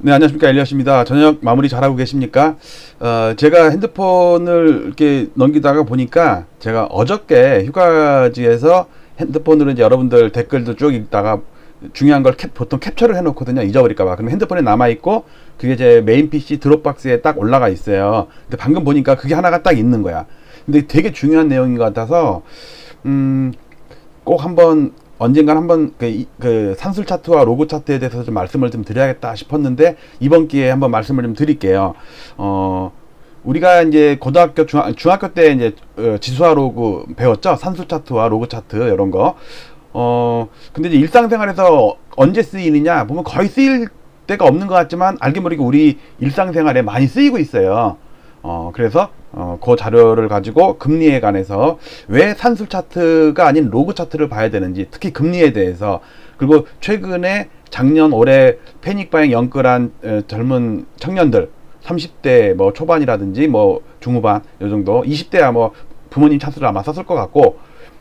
네, 안녕하십니까. 엘리엇입니다. 저녁 마무리 잘하고 계십니까? 제가 핸드폰을 이렇게 넘기다가 보니까 제가 어저께 휴가지에서 핸드폰으로 이제 여러분들 댓글도 쭉 읽다가 중요한 걸 보통 캡처를 해놓거든요. 잊어버릴까봐. 그러면 핸드폰에 남아있고 그게 제 메인 PC 드롭박스에 딱 올라가 있어요. 근데 방금 보니까 그게 하나가 딱 있는 거야. 근데 되게 중요한 내용인 것 같아서, 꼭 한번 언젠간 한번 그 산술 차트와 로그 차트에 대해서 좀 말씀을 좀 드려야겠다 싶었는데 이번 기회에 한번 말씀을 좀 드릴게요. 우리가 이제 고등학교 중학교 때 이제 지수와 로그 배웠죠. 산술 차트와 로그 차트 이런 거. 근데 이제 일상생활에서 언제 쓰이느냐 보면 거의 쓰일 때가 없는 것 같지만 알게 모르게 우리 일상생활에 많이 쓰이고 있어요. 그래서 그 자료를 가지고 금리에 관해서 왜 산술 차트가 아닌 로그 차트를 봐야 되는지, 특히 금리에 대해서, 그리고 최근에 작년 올해 패닉 바잉 영끌한 젊은 청년들 30대 뭐 초반이라든지 뭐 중후반 요 정도, 20대야 뭐 부모님 찬스를 아마 썼을 것 같고,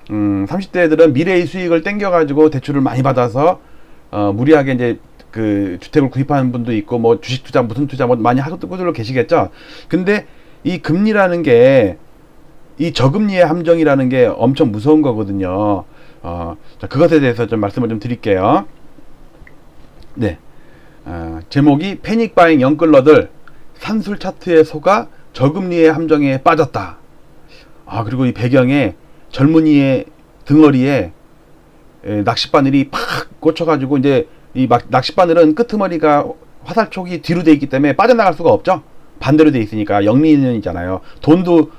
30대들은 미래의 수익을 땡겨 가지고 대출을 많이 받아서 무리하게 이제 그 주택을 구입하는 분도 있고 뭐 주식 투자 무슨 투자 뭐 많이 하고 분들로 계시겠죠. 근데 이 금리라는 게, 이 저금리의 함정이라는 게 엄청 무서운 거거든요. 자, 그것에 대해서 좀 말씀을 좀 드릴게요. 네. 제목이 패닉 바잉 영끌러들 산술 차트에 속아 저금리의 함정에 빠졌다. 그리고 이 배경에 젊은이의 등허리에 낚싯바늘이 팍 꽂혀가지고, 이제 이 낚싯바늘은 끄트머리가 화살촉이 뒤로 돼 있기 때문에 빠져나갈 수가 없죠. 반대로 돼 있으니까 영리인이잖아요. 돈도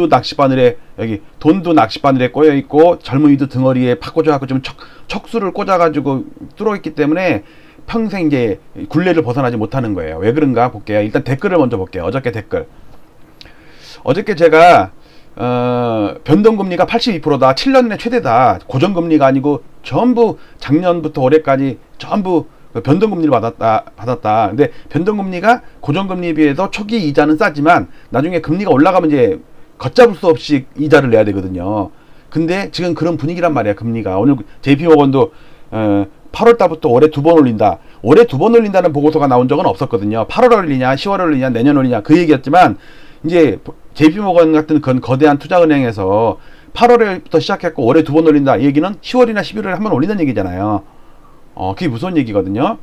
낚싯바늘에, 여기 돈도 낚싯바늘에 꼬여 있고 젊은이도 등허리에 팍 꽂아갖고 좀 척수를 꽂아가지고 뚫어 있기 때문에 평생 이제 굴레를 벗어나지 못하는 거예요. 왜 그런가 볼게요. 일단 댓글을 먼저 볼게요. 어저께 댓글. 어저께 제가 변동금리가 82%다. 7년 내 최대다. 고정금리가 아니고 전부 작년부터 올해까지 전부 변동금리를 받았다. 근데 변동금리가 고정금리에 비해서 초기 이자는 싸지만 나중에 금리가 올라가면 이제 걷잡을 수 없이 이자를 내야 되거든요. 근데 지금 그런 분위기란 말이야. 금리가 오늘 JP모건도 8월 달부터 올해 2번 올린다. 올해 2번 올린다는 보고서가 나온 적은 없었거든요. 8월 올리냐 10월 올리냐 내년 올리냐 그 얘기였지만, 이제 JP모건 같은 그런 거대한 투자은행에서 8월부터 시작했고 올해 2번 올린다. 이 얘기는 10월이나 11월에 한번 올린다는 얘기잖아요. 그게 무서운 얘기거든요.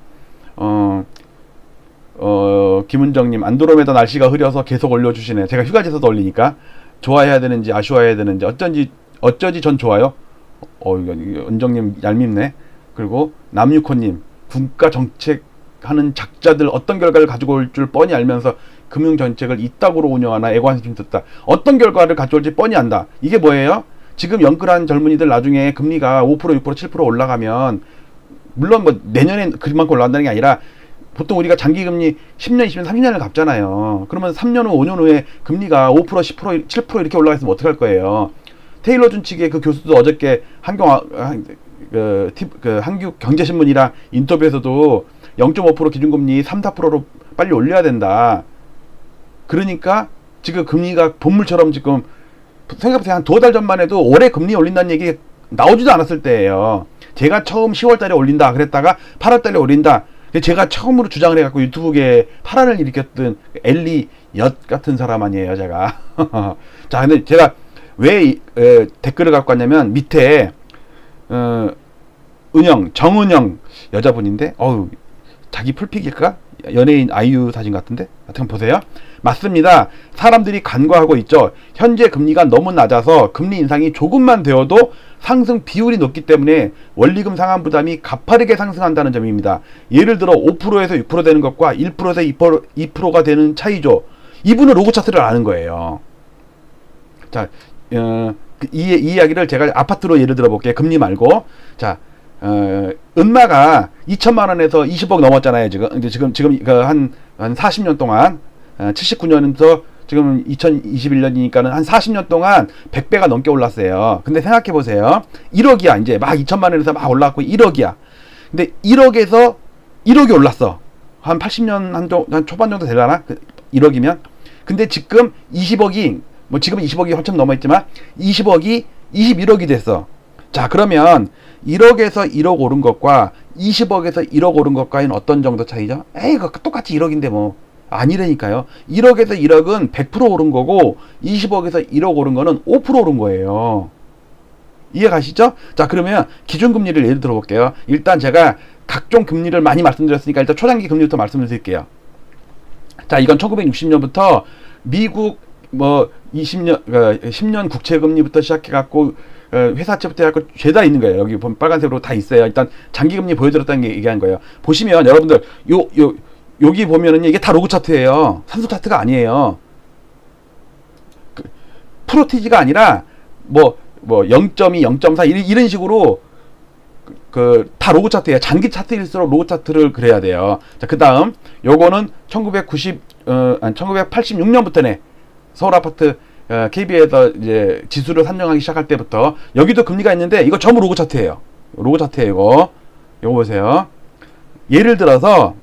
김은정님, 안드로메다 날씨가 흐려서 계속 올려주시네. 제가 휴가지에서도 올리니까 좋아해야 되는지 아쉬워해야 되는지 어쩌지 전 좋아요. 이거 은정님 얄밉네. 그리고 남유코님, 국가 정책 하는 작자들 어떤 결과를 가지고 올 줄 뻔히 알면서 금융정책을 이따구로 운영하나 애관심 듣다. 어떤 결과를 가져올지 뻔히 안다. 이게 뭐예요? 지금 영끌한 젊은이들 나중에 금리가 5%, 6%, 7% 올라가면, 물론 뭐 내년에 그만큼 올라간다는 게 아니라 보통 우리가 장기금리 10년, 20년, 30년을 갚잖아요. 그러면 3년 후, 5년 후에 금리가 5%, 10%, 7% 이렇게 올라가 있으면 어떡할 거예요? 테일러 준칙의 그 교수도 어저께 한국 경제신문이랑 인터뷰에서도 0.5% 기준금리 3, 4%로 빨리 올려야 된다. 그러니까 지금 금리가 본물처럼 지금 생각보다 한 2달 전만 해도 올해 금리 올린다는 얘기 나오지도 않았을 때예요. 제가 처음 10월 달에 올린다 그랬다가 8월 달에 올린다. 제가 처음으로 주장을 해갖고 유튜브계에 파란을 일으켰던 엘리 엿 같은 사람 아니에요, 제가. 자, 근데 제가 왜 댓글을 갖고 왔냐면, 밑에 정은영 여자분인데, 자기 풀픽일까? 연예인 아이유 사진 같은데? 하여튼 보세요. 맞습니다. 사람들이 간과하고 있죠. 현재 금리가 너무 낮아서 금리 인상이 조금만 되어도 상승 비율이 높기 때문에 원리금 상환 부담이 가파르게 상승한다는 점입니다. 예를 들어 5%에서 6% 되는 것과 1%에서 2%가 되는 차이죠. 이분은 로그 차트를 아는 거예요. 자, 이 이야기를 제가 아파트로 예를 들어 볼게요. 금리 말고. 자, 은마가 2천만 원에서 20억 넘었잖아요. 지금 한 40년 동안, 79년부터 지금 2021년이니까는 한 40년 동안 100배가 넘게 올랐어요. 근데 생각해 보세요. 1억이야. 이제 막 2천만 원에서 막 올랐고 1억이야. 근데 1억에서 1억이 올랐어. 한 80년 한 초반 정도 되려나? 1억이면. 근데 지금 20억이, 뭐 지금 20억이 훨씬 넘어있지만 20억이 21억이 됐어. 자, 그러면 1억에서 1억 오른 것과 20억에서 1억 오른 것과는 어떤 정도 차이죠? 에이, 그거 똑같이 1억인데 뭐. 아니라니까요. 1억에서 1억은 100% 오른 거고 20억에서 1억 오른 거는 5% 오른 거예요. 이해 가시죠? 자, 그러면 기준금리를 예를 들어 볼게요. 일단 제가 각종 금리를 많이 말씀드렸으니까 일단 초장기 금리부터 말씀을 드릴게요. 자, 이건 1960년부터 미국 뭐 10년 국채 금리부터 시작해 갖고 회사채부터 해갖고 죄다 있는 거예요. 여기 보면 빨간색으로 다 있어요. 일단 장기금리 보여드렸다는 게 얘기한 거예요. 보시면 여러분들 여기 보면은 이게 다 로그 차트예요. 산수 차트가 아니에요. 프로티지가 아니라 뭐 0.2, 0.4 이런 식으로 다 로그 차트예요. 장기 차트일수록 로그 차트를 그래야 돼요. 자, 그다음 요거는 1986년부터네. 서울 아파트 KB에서 이제 지수를 산정하기 시작할 때부터 여기도 금리가 있는데 이거 전부 로그 차트예요. 로그 차트예요, 이거. 요거 보세요. 예를 들어서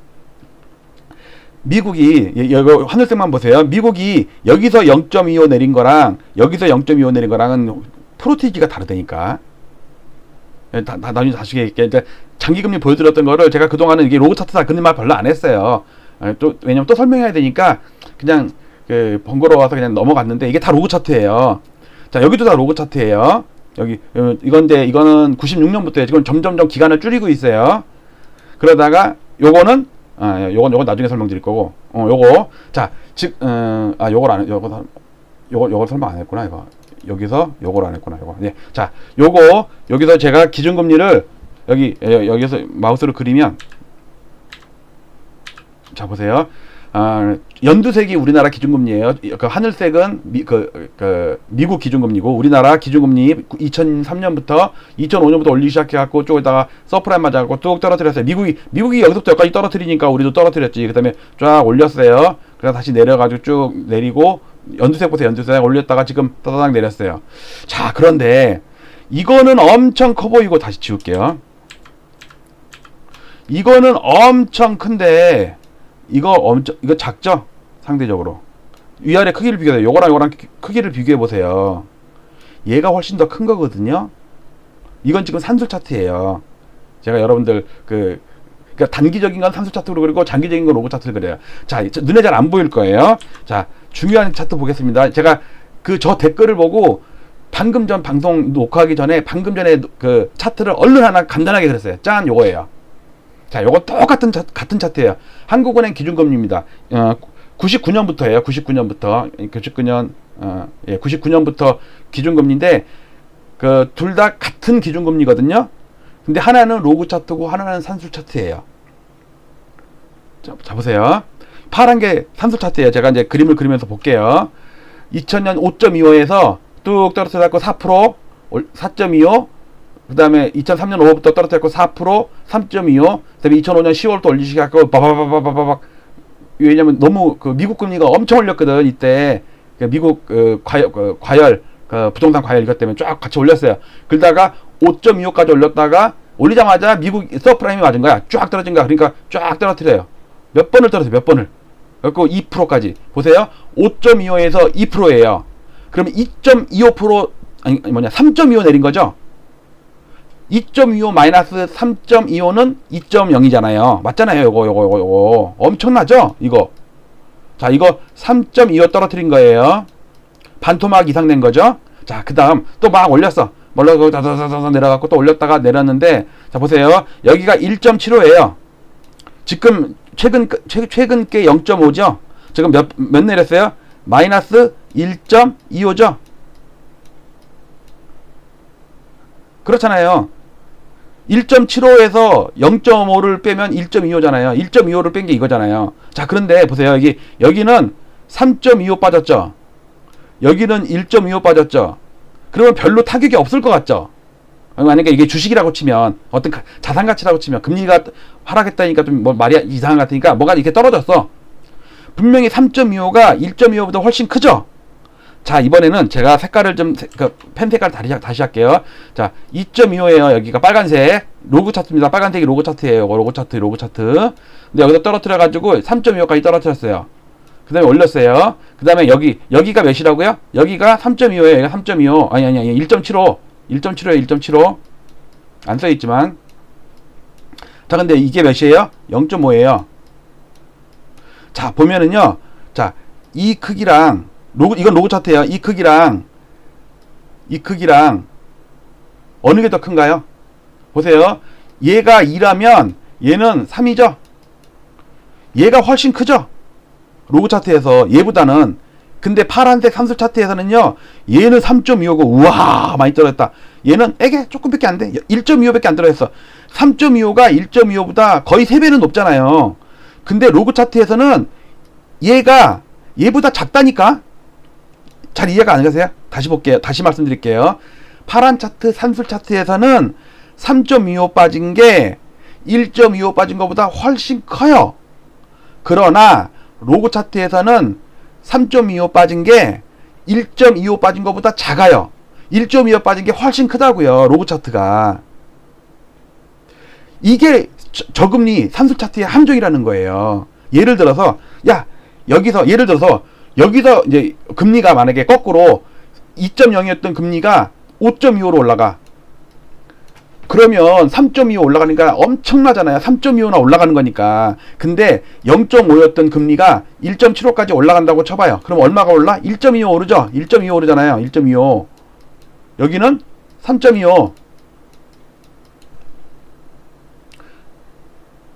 미국이 여기 하늘색만 보세요. 미국이 여기서 0.25 내린 거랑 여기서 0.25 내린 거랑은 프로티지가 다르다니까. 나중에 다시 얘기할게. 그러니까 장기금리 보여드렸던 거를 제가 그동안은 이게 로그 차트다 그런 말 별로 안 했어요. 왜냐면 또 설명해야 되니까 그냥 번거로워서 그냥 넘어갔는데 이게 다 로그 차트예요. 자, 여기도 다 로그 차트예요. 여기 이거는 96년부터예요. 지금 점점점 기간을 줄이고 있어요. 그러다가 요거는 요건 나중에 설명드릴 거고. 요거 요걸 설명 안 했구나. 이거 여기서 요걸 안 했구나. 요거. 네. 자, 여기서 제가 기준금리를 여기서 마우스로 그리면 자, 보세요. 연두색이 우리나라 기준금리예요. 그 하늘색은 미국 기준금리고 우리나라 기준금리 2003년부터 2005년부터 올리기 시작해갖고 쪽에다가 서프라임 맞아갖고 쭉 떨어뜨렸어요. 미국이 여기서부터 여기까지 떨어뜨리니까 우리도 떨어뜨렸지. 그 다음에 쫙 올렸어요. 그래서 다시 내려가지고 쭉 내리고 연두색부터 연두색 올렸다가 지금 따다닥 내렸어요. 자, 그런데 이거는 엄청 커 보이고 다시 지울게요. 이거는 엄청 큰데 이거 작죠? 상대적으로. 위아래 크기를 비교해요. 요거랑 크기를 비교해 보세요. 얘가 훨씬 더 큰 거거든요. 이건 지금 산술 차트예요. 제가 여러분들 그러니까 단기적인 건 산술 차트로 그리고 장기적인 건 로그 차트로 그래요. 자, 눈에 잘 안 보일 거예요. 자, 중요한 차트 보겠습니다. 제가 저 댓글을 보고 방금 전 방송 녹화하기 전에 방금 전에 그 차트를 얼른 하나 간단하게 그렸어요. 짠, 요거예요. 자, 요거 똑같은 같은 차트예요. 한국은행 기준금리입니다. 99년부터예요. 99년부터 기준금리인데 둘 다 같은 기준금리거든요. 근데 하나는 로그 차트고 하나는 산술 차트예요. 자, 보세요. 파란 게 산술 차트예요. 제가 이제 그림을 그리면서 볼게요. 2000년 5.25에서 뚝 떨어져갖고 4%, 4.25, 그 다음에 2003년 5월부터 떨어졌고 4%, 3.25, 그 다음에 2005년 10월부터 올리기 시작하고 바바바바바박. 왜냐면 너무 미국 금리가 엄청 올렸거든. 이때 미국 과열 부동산 과열 이것 때문에 쫙 같이 올렸어요. 그러다가 5.25까지 올렸다가 올리자마자 미국 서프라임이 맞은 거야. 쫙 떨어진 거야. 그러니까 쫙 떨어뜨려요. 몇 번을 떨어뜨려요. 몇 번을. 그리고 2%까지. 보세요. 5.25에서 2%예요. 그러면 2.25% 아니 3.25 내린 거죠. 2.25 마이너스 3.25는 2.0이잖아요. 맞잖아요. 요거 엄청나죠? 이거. 자, 이거 3.25 떨어뜨린 거예요. 반토막 이상 낸 거죠. 자, 그 다음 또 막 올렸어. 몰라고 다다다다 내려갖고 또 올렸다가 내렸는데, 자, 보세요. 여기가 1.75예요. 지금 최근 게 0.5죠. 지금 몇 내렸어요? 마이너스 1.25죠. 그렇잖아요. 1.75에서 0.5를 빼면 1.25잖아요. 1.25를 뺀 게 이거잖아요. 자, 그런데 보세요. 여기는 3.25 빠졌죠. 여기는 1.25 빠졌죠. 그러면 별로 타격이 없을 것 같죠. 만약에 이게 주식이라고 치면, 어떤 자산 가치라고 치면, 금리가 하락했다니까 좀 말이 이상한 것 같으니까 뭐가 이렇게 떨어졌어. 분명히 3.25가 1.25보다 훨씬 크죠. 자, 이번에는 제가 색깔을 펜 색깔 다시 할게요. 자, 2.25예요. 여기가 빨간색. 로그 차트입니다. 빨간색이 로그 차트예요. 로그 차트. 근데 여기서 떨어뜨려가지고 3.25까지 떨어뜨렸어요. 그 다음에 올렸어요. 그 다음에 여기가 몇이라고요? 여기가 3.25예요. 여기가 3.25. 아니, 1.75. 1.75예요. 1.75. 안 써있지만. 자, 근데 이게 몇이에요? 0.5예요. 자, 보면은요. 자, 이 크기랑 이건 로그 차트예요. 이 크기랑 어느 게 더 큰가요? 보세요. 얘가 2라면 얘는 3이죠. 얘가 훨씬 크죠. 로그 차트에서 얘보다는. 근데 파란색 산술 차트에서는요. 얘는 3.25고 우와 많이 떨어졌다. 얘는 에게 조금밖에 안 돼. 1.25밖에 안 떨어졌어. 3.25가 1.25보다 거의 3배는 높잖아요. 근데 로그 차트에서는 얘가 얘보다 작다니까. 잘 이해가 안 가세요? 다시 볼게요. 다시 말씀드릴게요. 파란 차트 산술 차트에서는 3.25 빠진 게 1.25 빠진 것보다 훨씬 커요. 그러나 로그 차트에서는 3.25 빠진 게 1.25 빠진 것보다 작아요. 1.25 빠진 게 훨씬 크다고요. 로그 차트가. 이게 저금리 산술 차트의 함정이라는 거예요. 예를 들어서 예를 들어서 여기서 이제 금리가 만약에 거꾸로 2.0이었던 금리가 5.25로 올라가. 그러면 3.25 올라가니까 엄청나잖아요. 3.25나 올라가는 거니까. 근데 0.5였던 금리가 1.75까지 올라간다고 쳐봐요. 그럼 얼마가 올라? 1.25 오르죠? 1.25 오르잖아요. 1.25. 여기는 3.25.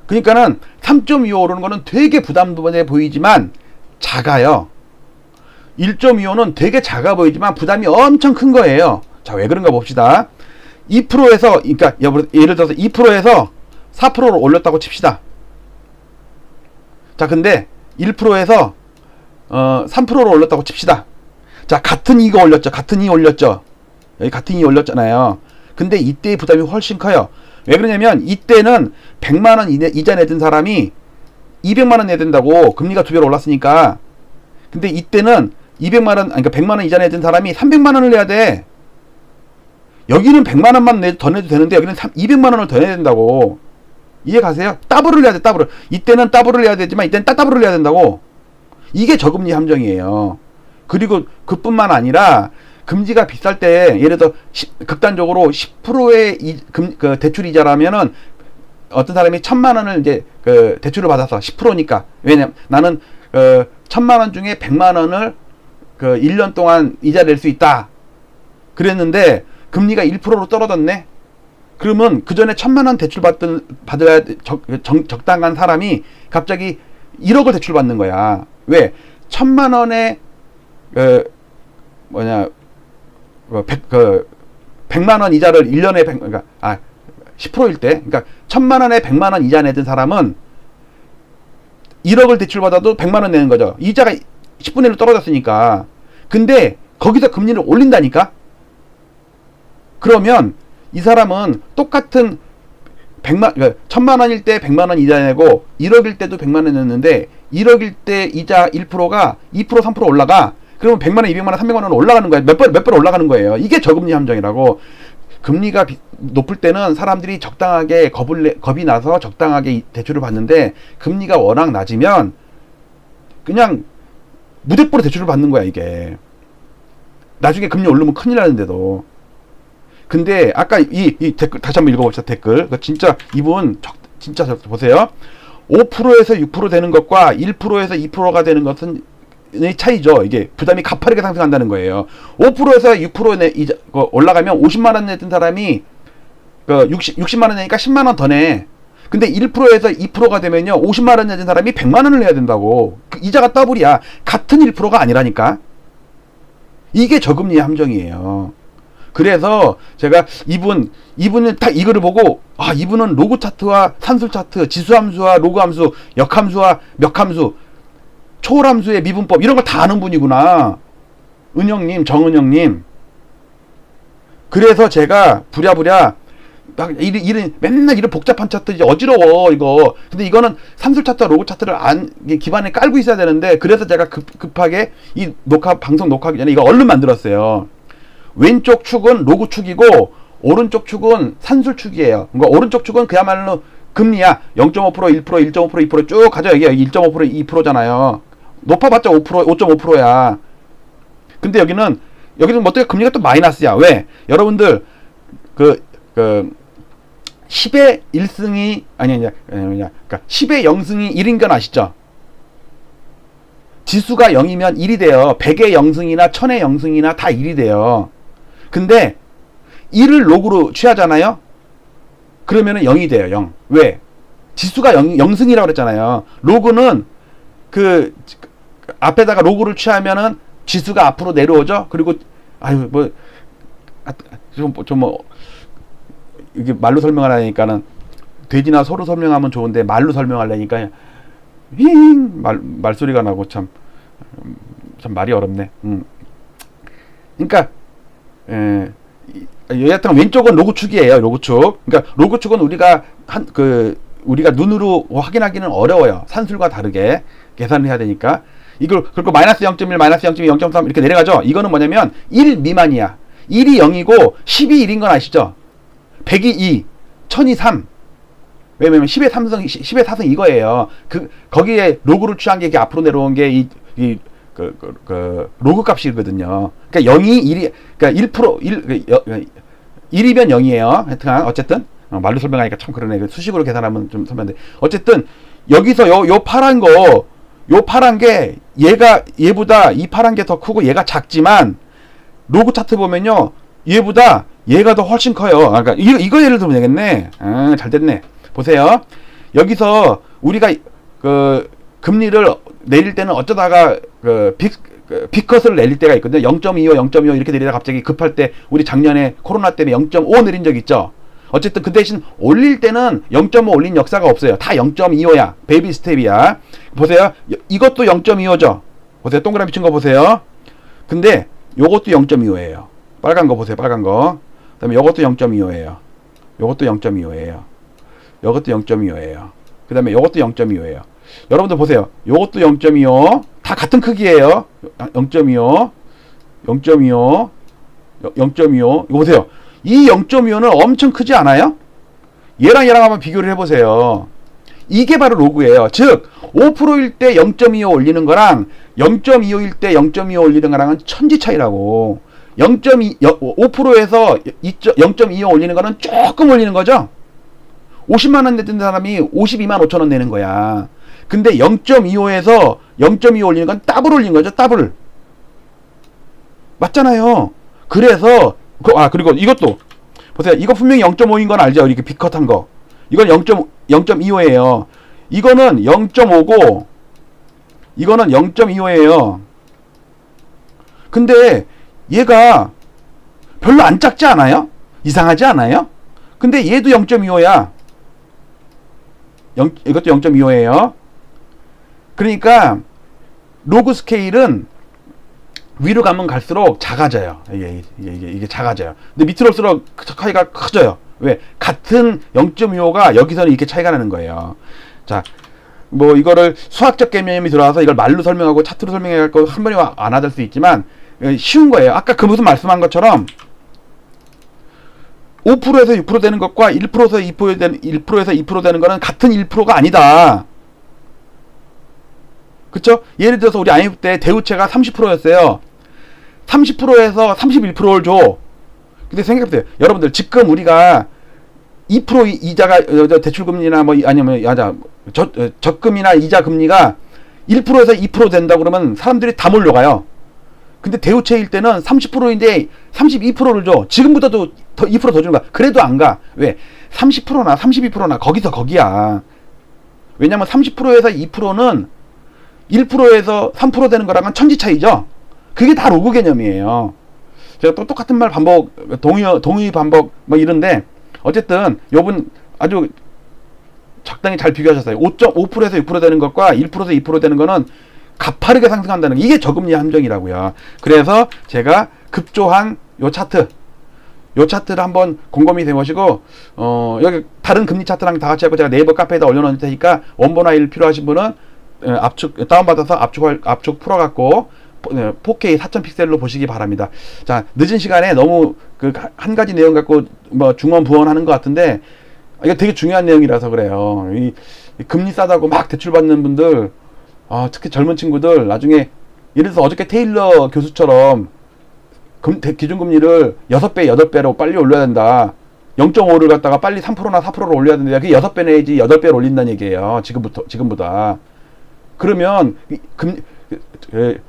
그러니까는 3.25 오르는 거는 되게 부담돼 보이지만 작아요. 1.25는 되게 작아 보이지만 부담이 엄청 큰 거예요. 자, 왜 그런가 봅시다. 2%에서, 그러니까 예를 들어서 2%에서 4%로 올렸다고 칩시다. 자, 근데 1%에서 3%로 올렸다고 칩시다. 자, 같은 이가 올렸죠. 같은 이 올렸죠. 여기 같은 이 올렸잖아요. 근데 이때의 부담이 훨씬 커요. 왜 그러냐면 이때는 100만원 이자 내던 사람이 200만원 내야 된다고. 금리가 2배로 올랐으니까. 근데 이때는 200만원, 그러니까 100만원 이자 내던 사람이 300만원을 내야 돼. 여기는 100만원만 더 내도 되는데 여기는 200만원을 더 내야 된다고. 이해 가세요? 더블을 내야 돼. 더블을. 이때는 더블을 내야 되지만 이때는 더블을 내야 된다고. 이게 저금리 함정이에요. 그리고 그뿐만 아니라 금지가 비쌀 때 예를 들어 극단적으로 10%의 그 대출 이자라면은 어떤 사람이 1,000만원을 이제 그 대출을 받아서 10%니까. 왜냐면 나는 1,000만원 중에 100만원을 그 1년 동안 이자 낼 수 있다. 그랬는데 금리가 1%로 떨어졌네. 그러면 그 전에 1,000만원 대출 받아야 적당한 사람이 갑자기 1억을 대출 받는 거야. 왜? 1,000만원의 100만원 이자를 1년에 그러니까 10%일 때, 그러니까 1,000만원에 100만원 이자 내던 사람은 1억을 대출 받아도 100만원 내는 거죠. 이자가 10분의 1로 떨어졌으니까. 근데 거기서 금리를 올린다니까. 그러면 이 사람은 똑같은 1,000만원일 때 100만원 이자 내고 1억일 때도 100만원 냈는데 1억일 때 이자 1%가 2% 3% 올라가. 그러면 100만원, 200만원, 300만원 올라가는 거예요. 몇 배 올라가는 거예요. 이게 저금리 함정이라고. 금리가 높을 때는 사람들이 적당하게 겁이 나서 적당하게 대출을 받는데 금리가 워낙 낮으면 그냥 무대뽀로 대출을 받는 거야, 이게. 나중에 금리 오르면 큰일 나는데도. 근데 아까 이 댓글 다시 한번 읽어봅시다. 댓글. 진짜 이분 진짜 보세요. 5%에서 6% 되는 것과 1%에서 2%가 되는 것은 의 차이죠. 이게 부담이 가파르게 상승한다는 거예요. 5%에서 6% 이자 올라가면 50만원 내던 사람이 60만원 내니까 10만원 더 내. 근데 1%에서 2%가 되면요 50만원 내던 사람이 100만원을 내야 된다고. 그 이자가 더블이야. 같은 1%가 아니라니까. 이게 저금리의 함정이에요. 그래서 제가 이분은 딱 이거를 보고 이분은 로그 차트와 산술 차트, 지수함수와 로그 함수, 역함수와 멱함수, 초월함수의 미분법 이런 걸 다 아는 분이구나. 은영님, 정은영님. 그래서 제가 부랴부랴 막 맨날 이런 복잡한 차트 이제 어지러워 이거. 근데 이거는 산술 차트와 로그 차트를 기반에 깔고 있어야 되는데 그래서 제가 급하게 이 방송 녹화하기 전에 이거 얼른 만들었어요. 왼쪽 축은 로그 축이고 오른쪽 축은 산술 축이에요. 그러니까 오른쪽 축은 그야말로 금리야. 0.5%, 1%, 1.5%, 2% 쭉 가져. 여기 1.5%, 2%잖아요. 높아봤자 5.5%야. 근데 여기는 어떻게 금리가 또 마이너스야. 왜? 여러분들 10의 1승이 아니냐 그러니까 10의 0승이 1인 건 아시죠? 지수가 0이면 1이 돼요. 100의 0승이나 1000의 0승이나 다 1이 돼요. 근데 1을 로그로 취하잖아요. 그러면은 0이 돼요. 0. 왜? 지수가 0승이라고 그랬잖아요. 로그는 그 앞에다가 로그를 취하면은 지수가 앞으로 내려오죠. 그리고 아유 뭐 좀 뭐 이게 말로 설명하려니까는 돼지나 소로 설명하면 좋은데 말로 설명하려니까 말소리가 나고 참 말이 어렵네. 그러니까 여하튼 왼쪽은 로그축이에요. 로그축. 그러니까 로그축은 우리가 눈으로 확인하기는 어려워요. 산술과 다르게 계산을 해야 되니까. 이걸 그리고 마이너스 0.1, 마이너스 0.2, 0.3 이렇게 내려가죠. 이거는 뭐냐면 1 미만이야. 1이 0이고 10이 1인 건 아시죠? 100이 2, 1000이 3. 왜냐면 10의 3승, 10의 4승 이거예요. 거기에 로그를 취한 게 앞으로 내려온 게 로그 값이거든요. 그러니까 0이 1이, 그러니까 1이면 0이에요. 하여튼, 어쨌든, 말로 설명하니까 참 그러네. 수식으로 계산하면 좀 설명돼. 어쨌든, 여기서 요 파란 게, 얘보다 이 파란 게 더 크고 얘가 작지만, 로그 차트 보면요, 얘가 더 훨씬 커요. 그러니까, 이거 예를 들면 되겠네. 잘 됐네. 보세요. 여기서 우리가 금리를 내릴 때는 어쩌다가 빅컷을 내릴 때가 있거든요. 0.25, 0.25 이렇게 내리다가 갑자기 급할 때 우리 작년에 코로나 때문에 0.5 내린 적 있죠. 어쨌든 그 대신 올릴 때는 0.5 올린 역사가 없어요. 다 0.25야. 베이비 스텝이야. 보세요. 이것도 0.25죠. 보세요. 동그라미 친 거 보세요. 근데 요것도 0.25예요. 빨간 거 보세요. 빨간 거. 그다음에 요것도 0.25예요. 요것도 0.25예요. 요것도 0.25예요. 그 다음에 요것도 0.25예요. 여러분들 보세요. 요것도 0.25. 다 같은 크기예요. 0.25, 0.25, 0.25. 이거 보세요. 이 0.25는 엄청 크지 않아요? 얘랑 한번 비교를 해보세요. 이게 바로 로그예요. 즉 5%일 때 0.25 올리는 거랑 0.25일 때 0.25 올리는 거랑은 천지 차이라고. 5%에서 0.25 올리는 거는 조금 올리는 거죠. 50만원 내던 사람이 52만 5천원 내는 거야. 근데 0.25에서 0.25 올리는 건 더블 올린 거죠. 더블. 맞잖아요. 그래서 그리고 이것도 보세요. 이거 분명히 0.5인 건 알죠. 이렇게 빅컷한 거. 이건 0.25예요. 이거는 0.5고 이거는 0.25예요. 근데 얘가 별로 안 작지 않아요? 이상하지 않아요? 근데 얘도 0.25야. 이것도 0.25예요. 그러니까 로그 스케일은 위로 가면 갈수록 작아져요. 이게 작아져요. 근데 밑으로 올수록 차이가 커져요. 왜? 같은 0.25가 여기서는 이렇게 차이가 나는 거예요. 자, 뭐 이거를 수학적 개념이 들어와서 이걸 말로 설명하고 차트로 설명해 갖고 한 번에 안 와닿을 수 있지만 쉬운 거예요. 아까 그 무슨 말씀한 것처럼 5%에서 6% 되는 것과 1%에서 2% 되는 거는 같은 1%가 아니다. 그쵸? 예를 들어서 우리 IMF 때 대우채가 30%였어요. 30%에서 31%를 줘. 근데 생각해보세요. 여러분들 지금 우리가 2% 이자가 대출금리나 뭐 아니면 적금이나 이자 금리가 1%에서 2% 된다 그러면 사람들이 다 몰려가요. 근데 대우채일 때는 30%인데 32%를 줘. 지금보다도 더 2% 더 주는 거야. 그래도 안 가. 왜? 30%나 32%나 거기서 거기야. 왜냐면 30%에서 2%는 1%에서 3% 되는 거랑은 천지 차이죠. 그게 다 로그 개념이에요. 제가 또 똑같은 말 반복, 동의 반복 뭐 이런데 어쨌든 요분 아주 적당히 잘 비교하셨어요. 5.5%에서 6% 되는 것과 1%에서 2% 되는 거는 가파르게 상승한다는 이게 저금리 함정이라고요. 그래서 제가 급조한 요 차트를 한번 곰곰이 해보시고 여기 다른 금리 차트랑 다 같이 하고 제가 네이버 카페에다 올려놓을 테니까 원본 파일 필요하신 분은 압축 다운받아서 압축 풀어갖고 4K 4000 픽셀로 보시기 바랍니다. 자, 늦은 시간에 너무 그 한 가지 내용 갖고 뭐 중언부언하는 것 같은데 이거 되게 중요한 내용이라서 그래요. 이 금리 싸다고 막 대출 받는 분들 특히 젊은 친구들 나중에 예를 들어서 어저께 테일러 교수처럼 기준금리를 6배, 8배로 빨리 올려야 된다. 0.5를 갖다가 빨리 3%나 4%를 올려야 되는데 그게 6배 내지 8배를 올린다는 얘기예요. 지금보다. 그러면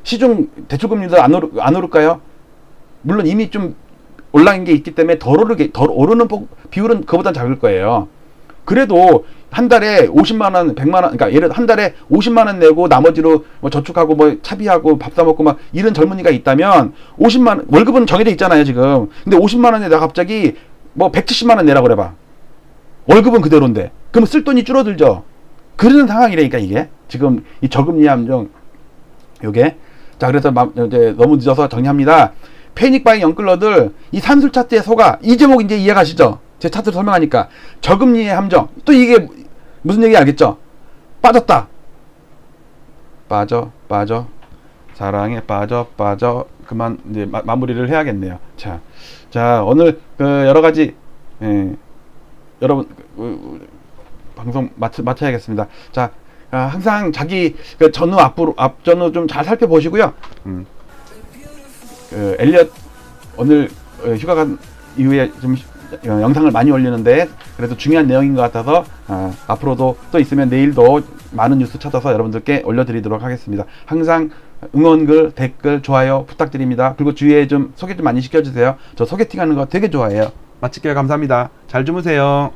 시중 대출금리도 안 오를까요? 물론 이미 좀 올라간 게 있기 때문에 덜 오르는 비율은 그보단 작을 거예요. 그래도 한 달에 50만 원, 100만 원, 그러니까 예를 들어 한 달에 50만 원 내고 나머지로 뭐 저축하고 뭐 차비하고 밥 사 먹고 막 이런 젊은이가 있다면 50만 원, 월급은 정해져 있잖아요, 지금. 근데 50만 원에 나 갑자기 뭐 170만 원 내라고 그래 봐. 월급은 그대로인데. 그럼 쓸 돈이 줄어들죠. 그런 상황이라니까 이게. 지금 이 저금리 함정 요게. 자, 그래서 이제 너무 늦어서 정리합니다. 패닉바잉 영끌러들 이 산술 차트에 속아. 이 제목 이제 이해가시죠? 제 차트를 설명하니까 저금리의 함정. 또 이게 무슨 얘기 알겠죠? 빠졌다. 빠져 사랑에 빠져 그만 이제 마무리를 해야겠네요. 자 오늘 여러 가지 여러분 방송 마쳐야겠습니다. 자 항상 자기 전후 앞전후 좀 잘 살펴보시고요. 엘리엇 오늘 휴가 간 이후에 좀 영상을 많이 올리는데 그래도 중요한 내용인 것 같아서 앞으로도 또 있으면 내일도 많은 뉴스 찾아서 여러분들께 올려드리도록 하겠습니다. 항상 응원글, 댓글, 좋아요 부탁드립니다. 그리고 주위에 좀 소개 좀 많이 시켜주세요. 저 소개팅하는 거 되게 좋아해요. 마칠게요. 감사합니다. 잘 주무세요.